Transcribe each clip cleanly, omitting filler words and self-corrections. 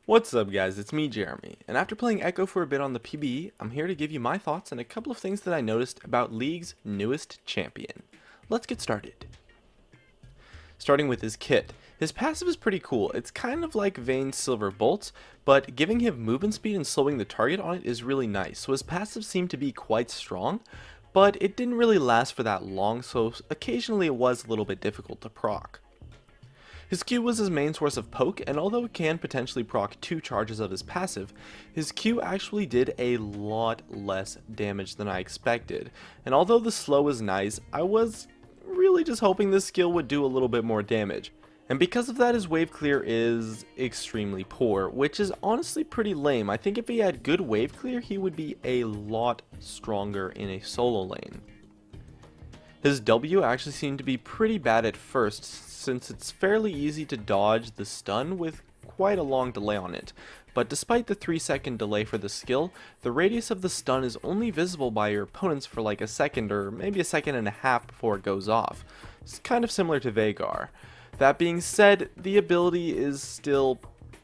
What's up guys, it's me Jeremy, and after playing Ekko for a bit on the PBE, I'm here to give you my thoughts on a couple of things that I noticed about League's newest champion. Let's get started. Starting with his kit. His passive is pretty cool. It's kind of like Vayne's Silver Bolts, but giving him movement speed and slowing the target on it is really nice, so his passive seemed to be quite strong, but it didn't really last for that long, so occasionally it was a little bit difficult to proc. His Q was his main source of poke, and although it can potentially proc 2 charges of his passive, his Q actually did a lot less damage than I expected. And although the slow is nice, I was really just hoping this skill would do a little bit more damage. And because of that, his wave clear is extremely poor, which is honestly pretty lame. I think if he had good wave clear, he would be a lot stronger in a solo lane. His W actually seemed to be pretty bad at first, since it's fairly easy to dodge the stun with quite a long delay on it. But despite the 3-second delay for the skill, the radius of the stun is only visible by your opponents for like a second or maybe a second and a half before it goes off. It's kind of similar to Veigar. That being said, the ability is still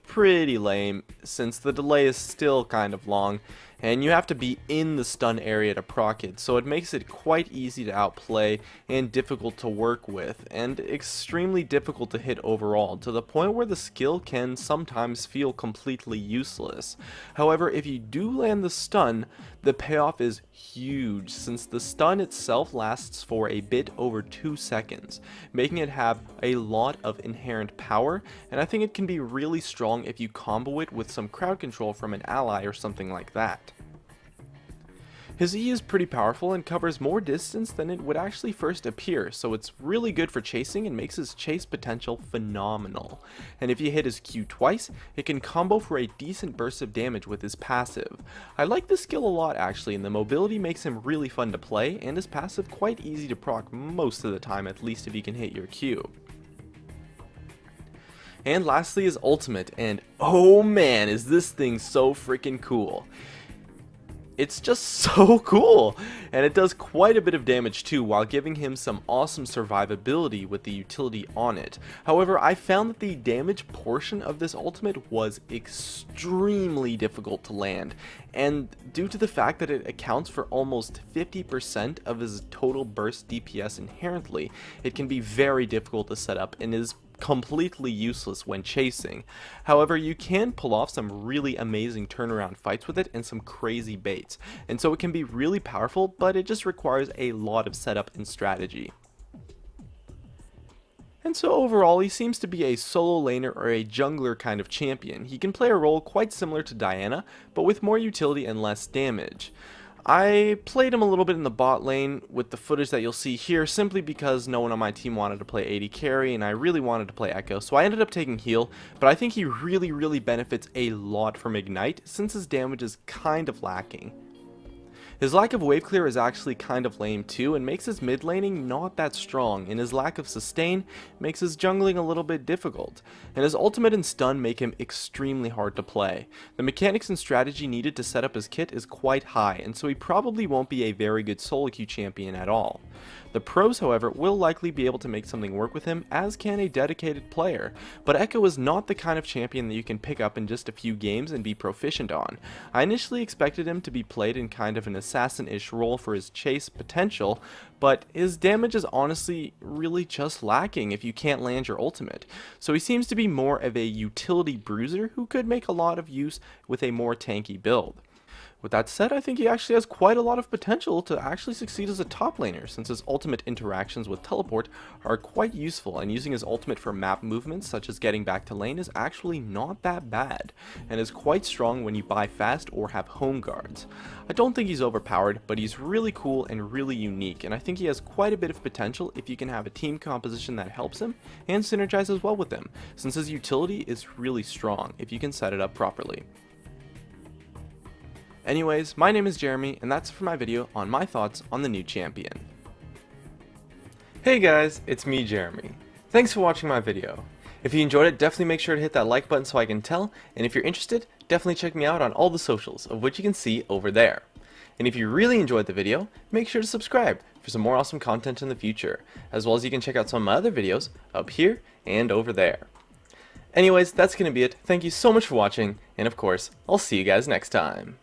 pretty lame since the delay is still kind of long and you have to be in the stun area to proc it, so it makes it quite easy to outplay and difficult to work with, and extremely difficult to hit overall, to the point where the skill can sometimes feel completely useless. However, if you do land the stun, the payoff is huge, since the stun itself lasts for a bit over 2 seconds, making it have a lot of inherent power, and I think it can be really strong if you combo it with some crowd control from an ally or something like that. His E is pretty powerful and covers more distance than it would actually first appear, so it's really good for chasing and makes his chase potential phenomenal. And if you hit his Q twice, it can combo for a decent burst of damage with his passive. I like this skill a lot actually, and the mobility makes him really fun to play, and his passive quite easy to proc most of the time, at least if you can hit your Q. And lastly his ultimate, and oh man, is this thing so freaking cool. It's just so cool, and it does quite a bit of damage too, while giving him some awesome survivability with the utility on it. However, I found that the damage portion of this ultimate was extremely difficult to land, and due to the fact that it accounts for almost 50% of his total burst DPS inherently, it can be very difficult to set up and is completely useless when chasing. However, you can pull off some really amazing turnaround fights with it and some crazy baits, and so it can be really powerful, but it just requires a lot of setup and strategy. And so overall, he seems to be a solo laner or a jungler kind of champion. He can play a role quite similar to Diana, but with more utility and less damage. I played him a little bit in the bot lane with the footage that you'll see here, simply because no one on my team wanted to play AD carry and I really wanted to play Ekko, so I ended up taking heal, but I think he really benefits a lot from Ignite since his damage is kind of lacking. His lack of wave clear is actually kind of lame too, and makes his mid laning not that strong, and his lack of sustain makes his jungling a little bit difficult, and his ultimate and stun make him extremely hard to play. The mechanics and strategy needed to set up his kit is quite high, and so he probably won't be a very good solo queue champion at all. The pros, however, will likely be able to make something work with him, as can a dedicated player, but Ekko is not the kind of champion that you can pick up in just a few games and be proficient on. I initially expected him to be played in kind of an assassin-ish role for his chase potential, but his damage is honestly really just lacking if you can't land your ultimate, so he seems to be more of a utility bruiser who could make a lot of use with a more tanky build. With that said, I think he actually has quite a lot of potential to actually succeed as a top laner, since his ultimate interactions with teleport are quite useful, and using his ultimate for map movements such as getting back to lane is actually not that bad, and is quite strong when you buy fast or have home guards. I don't think he's overpowered, but he's really cool and really unique, and I think he has quite a bit of potential if you can have a team composition that helps him and synergizes well with him, since his utility is really strong if you can set it up properly. Anyways, my name is Jeremy, and that's it for my video on my thoughts on the new champion. Hey guys, it's me Jeremy. Thanks for watching my video. If you enjoyed it, definitely make sure to hit that like button so I can tell, and if you're interested, definitely check me out on all the socials, of which you can see over there. And if you really enjoyed the video, make sure to subscribe for some more awesome content in the future, as well as you can check out some of my other videos up here and over there. Anyways, that's going to be it. Thank you so much for watching, and of course, I'll see you guys next time.